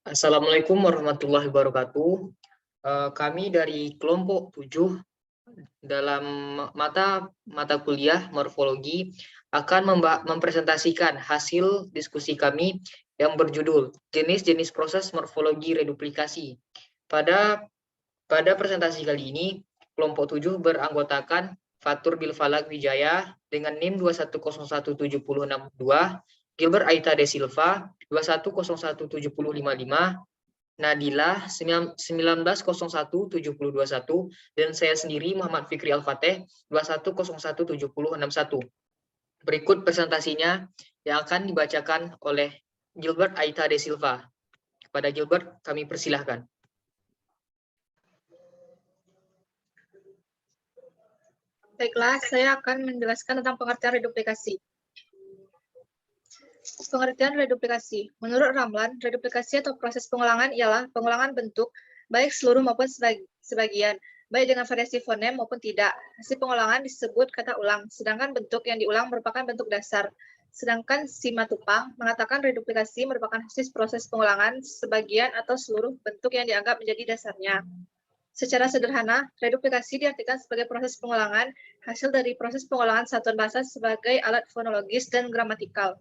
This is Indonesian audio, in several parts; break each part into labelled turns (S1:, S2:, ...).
S1: Assalamualaikum warahmatullahi wabarakatuh. Kami dari kelompok 7 dalam mata kuliah morfologi akan mempresentasikan hasil diskusi kami yang berjudul jenis-jenis proses morfologi reduplikasi. Pada presentasi kali ini, kelompok 7 beranggotakan Fatur Bilfalak Wijaya dengan NIM 2101762, Gilbert Aita De Silva 2101755, Nadila 19017021, dan saya sendiri Muhammad Fikri Al-Fateh 21017061. Berikut presentasinya yang akan dibacakan oleh Gilbert Aita De Silva. Kepada Gilbert kami persilahkan.
S2: Baiklah, saya akan menjelaskan tentang pengertian reduplikasi. Pengertian reduplikasi. Menurut Ramlan, reduplikasi atau proses pengulangan ialah pengulangan bentuk, baik seluruh maupun sebagian, baik dengan variasi fonem maupun tidak. Hasil pengulangan disebut kata ulang, sedangkan bentuk yang diulang merupakan bentuk dasar. Sedangkan Simatupang mengatakan reduplikasi merupakan hasil proses pengulangan sebagian atau seluruh bentuk yang dianggap menjadi dasarnya. Secara sederhana, reduplikasi diartikan sebagai proses pengulangan hasil dari proses pengulangan satuan bahasa sebagai alat fonologis dan gramatikal.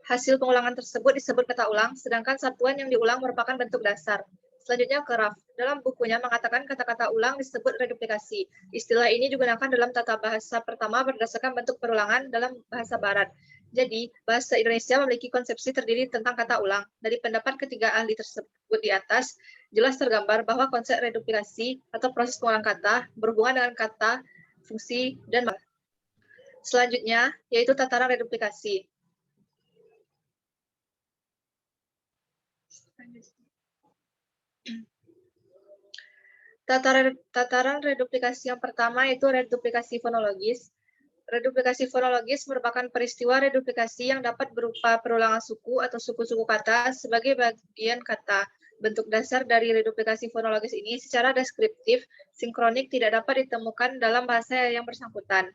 S2: Hasil pengulangan tersebut disebut kata ulang, sedangkan satuan yang diulang merupakan bentuk dasar. Selanjutnya, Keraf. Dalam bukunya mengatakan kata-kata ulang disebut reduplikasi. Istilah ini digunakan dalam tata bahasa pertama berdasarkan bentuk perulangan dalam bahasa Barat. Jadi, bahasa Indonesia memiliki konsepsi terdiri tentang kata ulang. Dari pendapat ketiga ahli tersebut di atas, jelas tergambar bahwa konsep reduplikasi atau proses pengulangan kata berhubungan dengan kata, fungsi, dan makna. Selanjutnya, yaitu tataran reduplikasi. Tataran reduplikasi yang pertama yaitu reduplikasi fonologis. Reduplikasi fonologis merupakan peristiwa reduplikasi yang dapat berupa perulangan suku atau suku-suku kata sebagai bagian kata. Bentuk dasar dari reduplikasi fonologis ini secara deskriptif, sinkronik tidak dapat ditemukan dalam bahasa yang bersangkutan.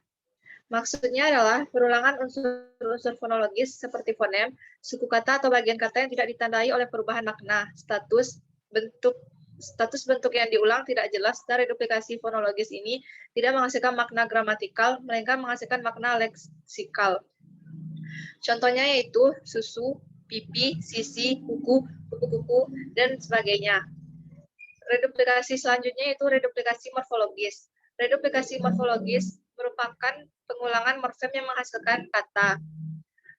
S2: Maksudnya adalah perulangan unsur-unsur fonologis seperti fonem, suku kata atau bagian kata yang tidak ditandai oleh perubahan makna, status bentuk yang diulang tidak jelas, dan reduplikasi fonologis ini tidak menghasilkan makna gramatikal, melainkan menghasilkan makna leksikal. Contohnya yaitu susu, pipi, sisi, kuku, kuku-kuku, dan sebagainya. Reduplikasi selanjutnya yaitu reduplikasi morfologis. Reduplikasi morfologis merupakan pengulangan morfem yang menghasilkan kata.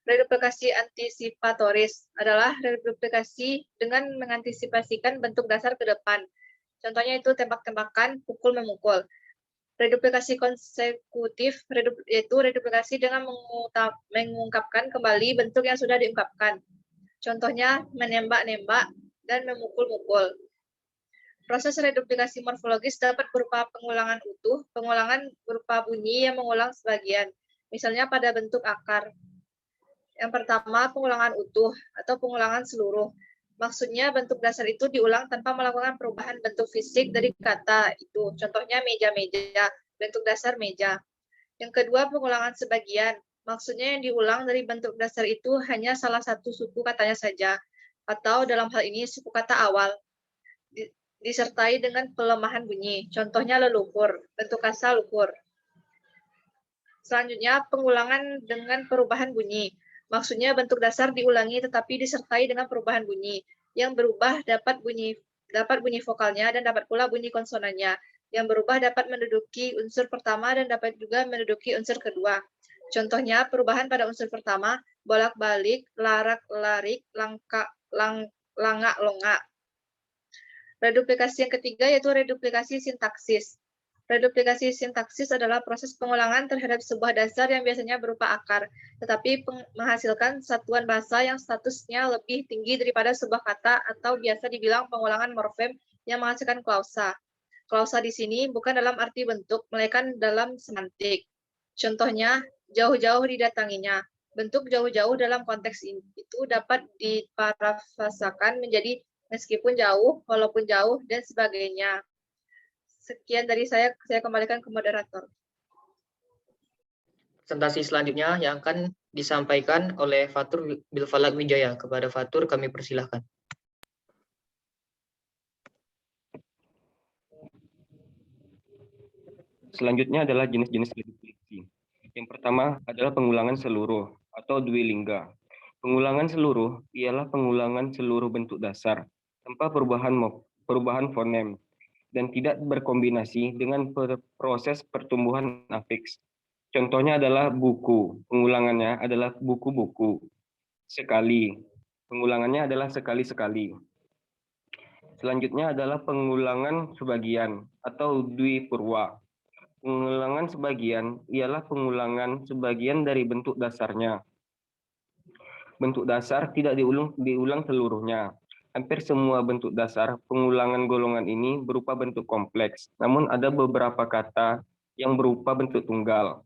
S2: Reduplikasi antisipatoris adalah reduplikasi dengan mengantisipasikan bentuk dasar ke depan. Contohnya itu tembak-tembakan, pukul-memukul. Reduplikasi konsekutif yaitu reduplikasi dengan mengungkapkan kembali bentuk yang sudah diungkapkan. Contohnya menembak-nembak dan memukul-mukul. Proses reduplikasi morfologis dapat berupa pengulangan utuh, pengulangan berupa bunyi yang mengulang sebagian, misalnya pada bentuk akar. Yang pertama, pengulangan utuh atau pengulangan seluruh. Maksudnya bentuk dasar itu diulang tanpa melakukan perubahan bentuk fisik dari kata itu. Contohnya meja-meja, bentuk dasar meja. Yang kedua, pengulangan sebagian. Maksudnya yang diulang dari bentuk dasar itu hanya salah satu suku katanya saja. Atau dalam hal ini suku kata awal. Disertai dengan pelemahan bunyi. Contohnya leluhur, bentuk kata luhur. Selanjutnya, pengulangan dengan perubahan bunyi. Maksudnya bentuk dasar diulangi tetapi disertai dengan perubahan bunyi. Yang berubah dapat bunyi vokalnya dan dapat pula bunyi konsonannya. Yang berubah dapat menduduki unsur pertama dan dapat juga menduduki unsur kedua. Contohnya perubahan pada unsur pertama, bolak-balik, larak-larik, langak-longak. Reduplikasi yang ketiga yaitu reduplikasi sintaksis. Reduplikasi sintaksis adalah proses pengulangan terhadap sebuah dasar yang biasanya berupa akar, tetapi menghasilkan satuan bahasa yang statusnya lebih tinggi daripada sebuah kata atau biasa dibilang pengulangan morfem yang menghasilkan klausa. Klausa di sini bukan dalam arti bentuk, melainkan dalam semantik. Contohnya, jauh-jauh didatanginya. Bentuk jauh-jauh dalam konteks itu dapat diparafrasakan menjadi meskipun jauh, walaupun jauh, dan sebagainya. Sekian dari saya kembalikan ke moderator.
S1: Presentasi selanjutnya yang akan disampaikan oleh Fatur Bilfalak Wijaya. Kepada Fatur kami persilahkan.
S3: Selanjutnya adalah jenis-jenis reduplikasi. Yang pertama adalah pengulangan seluruh atau dwilingga. Pengulangan seluruh ialah pengulangan seluruh bentuk dasar tanpa perubahan fonem dan tidak berkombinasi dengan proses pertumbuhan afiks. Contohnya adalah buku, pengulangannya adalah buku-buku. Sekali, pengulangannya adalah sekali-sekali. Selanjutnya adalah pengulangan sebagian atau dwipurwa. Pengulangan sebagian ialah pengulangan sebagian dari bentuk dasarnya. Bentuk dasar tidak diulang seluruhnya. Hampir semua bentuk dasar pengulangan golongan ini berupa bentuk kompleks, namun ada beberapa kata yang berupa bentuk tunggal.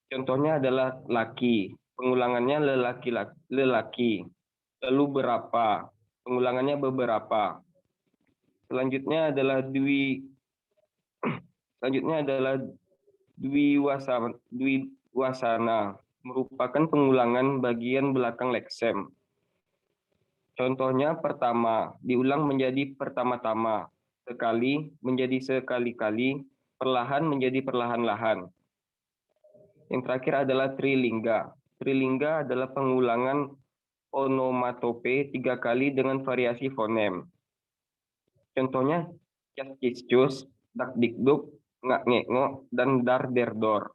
S3: Contohnya adalah laki, pengulangannya lelaki. Lalu berapa, pengulangannya beberapa. Selanjutnya adalah dwiwasana, merupakan pengulangan bagian belakang leksem. Contohnya pertama, diulang menjadi pertama-tama, sekali menjadi sekali-kali, perlahan menjadi perlahan-lahan. Yang terakhir adalah trilingga. Trilingga adalah pengulangan onomatope 3 kali dengan variasi fonem. Contohnya cas-cis-cus, dak-dik-duk, ngak-ngek-ngok, dan dar-der-dor.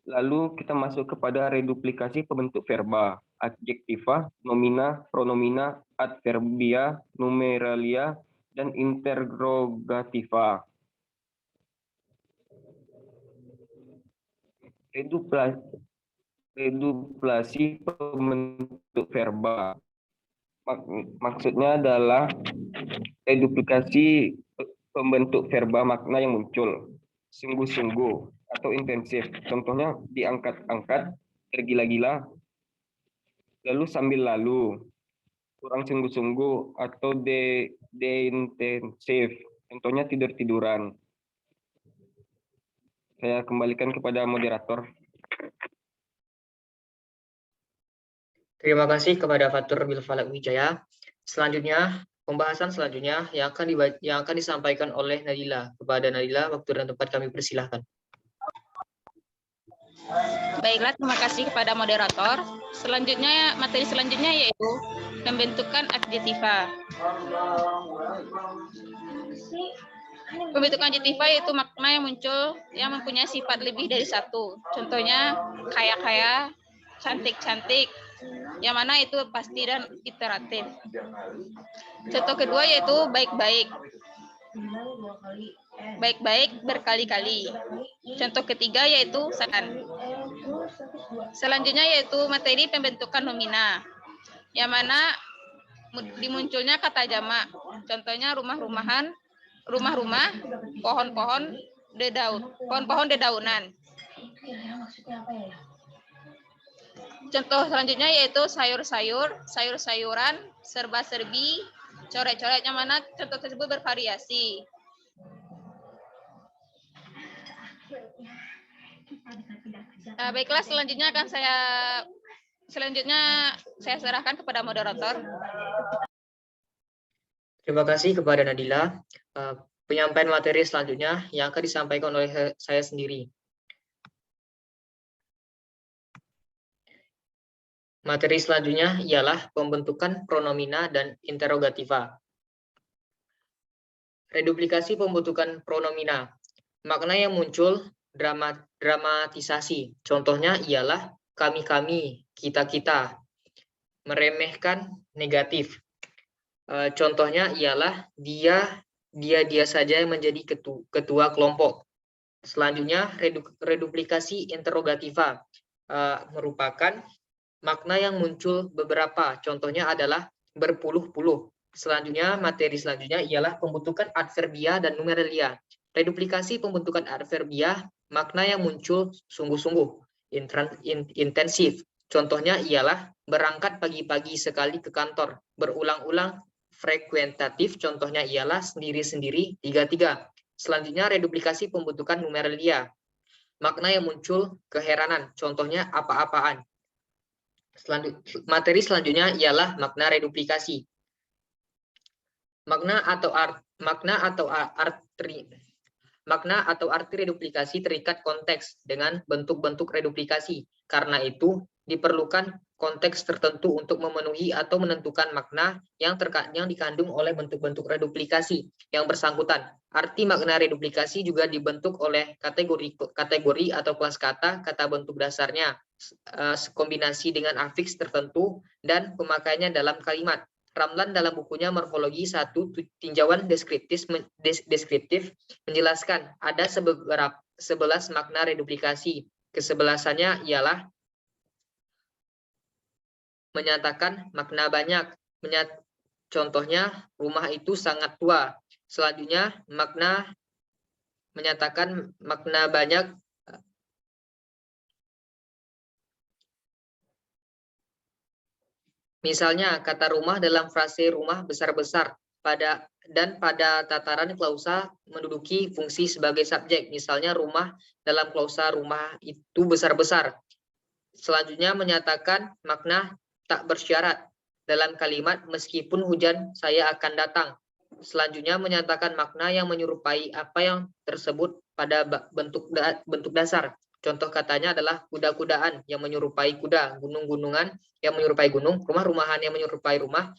S3: Lalu kita masuk kepada reduplikasi pembentuk verba, adjektiva, nomina, pronomina, adverbia, numeralia, dan interrogativa. Reduplasi pembentuk verba. Maksudnya adalah reduplikasi pembentuk verba makna yang muncul sungguh-sungguh atau intensif. Contohnya diangkat-angkat, tergila-gila, lalu sambil lalu, kurang sungguh-sungguh atau de-intensif. Contohnya tidur-tiduran. Saya kembalikan kepada moderator.
S1: Terima kasih kepada Fatur Bilfalak Wijaya. Selanjutnya, pembahasan selanjutnya yang akan disampaikan oleh Nadila. Kepada Nadila, waktu dan tempat kami persilahkan.
S4: Baiklah, terima kasih kepada moderator. Selanjutnya, materi selanjutnya yaitu pembentukan adjektiva. Pembentukan adjektiva yaitu makna yang muncul yang mempunyai sifat lebih dari satu. Contohnya kaya-kaya, cantik-cantik, yang mana itu pasti dan iteratif. Contoh kedua yaitu baik-baik. Baik-baik berkali-kali. Contoh ketiga yaitu saran. Selanjutnya yaitu materi pembentukan nomina, yang mana dimunculnya kata jamak. Contohnya rumah-rumahan, rumah-rumah, pohon-pohon dedaunan. Contoh selanjutnya yaitu sayur-sayur, sayur-sayuran, serba-serbi, coret-coret, yang mana contoh tersebut bervariasi. Baiklah, selanjutnya saya serahkan kepada moderator.
S1: Terima kasih kepada Nadila. Penyampaian materi selanjutnya yang akan disampaikan oleh saya sendiri. Materi selanjutnya ialah pembentukan pronomina dan interrogativa. Reduplikasi pembentukan pronomina. Makna yang muncul dramatisasi. Contohnya ialah kami-kami, kita-kita. Meremehkan negatif. Contohnya ialah dia saja yang menjadi ketua kelompok. Selanjutnya reduplikasi interrogativa merupakan makna yang muncul beberapa. Contohnya adalah berpuluh-puluh. Selanjutnya materi selanjutnya ialah pembentukan adverbia dan numeralia. Reduplikasi pembentukan adverbia, makna yang muncul sungguh-sungguh, intensif. Contohnya ialah berangkat pagi-pagi sekali ke kantor, berulang-ulang, frekuentatif. Contohnya ialah sendiri-sendiri, tiga-tiga. Selanjutnya reduplikasi pembentukan numeralia, makna yang muncul keheranan. Contohnya apa-apaan. Materi selanjutnya ialah makna reduplikasi. Makna atau arti reduplikasi terikat konteks dengan bentuk-bentuk reduplikasi. Karena itu, diperlukan konteks tertentu untuk memenuhi atau menentukan makna yang dikandung oleh bentuk-bentuk reduplikasi yang bersangkutan. Arti makna reduplikasi juga dibentuk oleh kategori atau kelas kata bentuk dasarnya, kombinasi dengan afiks tertentu, dan pemakaiannya dalam kalimat. Ramlan dalam bukunya Morfologi 1 Tinjauan Deskriptif menjelaskan ada 11 makna reduplikasi. Kesebelasannya ialah menyatakan makna banyak. Contohnya, rumah itu sangat tua. Selanjutnya, menyatakan makna banyak. Misalnya, kata rumah dalam frase rumah besar-besar pada tataran klausa menduduki fungsi sebagai subjek. Misalnya, rumah dalam klausa rumah itu besar-besar. Selanjutnya, menyatakan makna tak bersyarat dalam kalimat meskipun hujan saya akan datang. Selanjutnya, menyatakan makna yang menyerupai apa yang tersebut pada bentuk dasar. Contoh katanya adalah kuda-kudaan yang menyerupai kuda, gunung-gunungan yang menyerupai gunung, rumah-rumahan yang menyerupai rumah.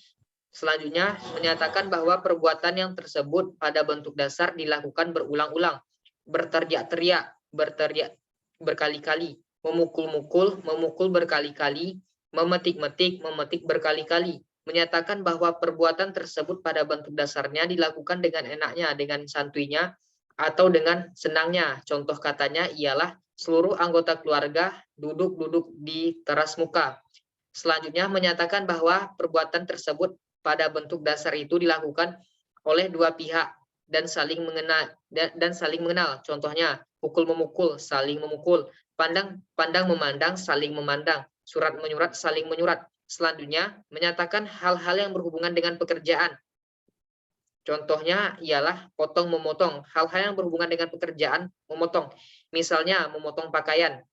S1: Selanjutnya, menyatakan bahwa perbuatan yang tersebut pada bentuk dasar dilakukan berulang-ulang, berteriak-teriak, berkali-kali, memukul berkali-kali, memetik berkali-kali. Menyatakan bahwa perbuatan tersebut pada bentuk dasarnya dilakukan dengan enaknya, dengan santuinya, atau dengan senangnya. Contoh katanya ialah seluruh anggota keluarga duduk-duduk di teras muka. Selanjutnya menyatakan bahwa perbuatan tersebut pada bentuk dasar itu dilakukan oleh dua pihak dan saling mengenal. Contohnya, pukul-memukul, saling memukul, pandang memandang, saling memandang, surat menyurat, saling menyurat. Selanjutnya, menyatakan hal-hal yang berhubungan dengan pekerjaan. Contohnya ialah potong memotong, hal-hal yang berhubungan dengan pekerjaan memotong. Misalnya memotong pakaian,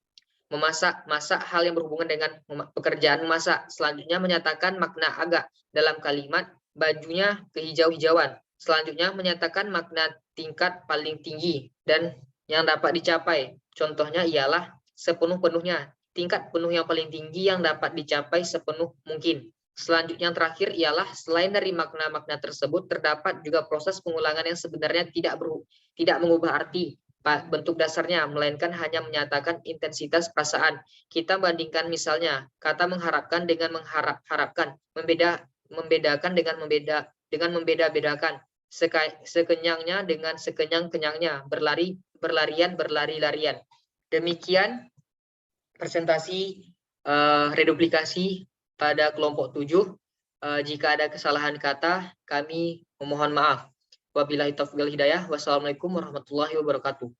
S1: memasak, masak, hal yang berhubungan dengan pekerjaan memasak. Selanjutnya menyatakan makna agak dalam kalimat bajunya kehijau-hijauan. Selanjutnya menyatakan makna tingkat paling tinggi dan yang dapat dicapai. Contohnya ialah sepenuh-penuhnya, tingkat penuh yang paling tinggi yang dapat dicapai sepenuh mungkin. Selanjutnya yang terakhir ialah selain dari makna-makna tersebut terdapat juga proses pengulangan yang sebenarnya tidak mengubah arti bentuk dasarnya, melainkan hanya menyatakan intensitas perasaan. Kita bandingkan misalnya kata mengharapkan dengan mengharap-harapkan, membedakan dengan membeda-bedakan, sekenyangnya dengan sekenyang-kenyangnya, berlarian, berlari-larian. Demikian presentasi reduplikasi pada kelompok 7. Jika ada kesalahan kata, kami memohon maaf. Wabillahi taufiq wal hidayah. Wassalamualaikum warahmatullahi wabarakatuh.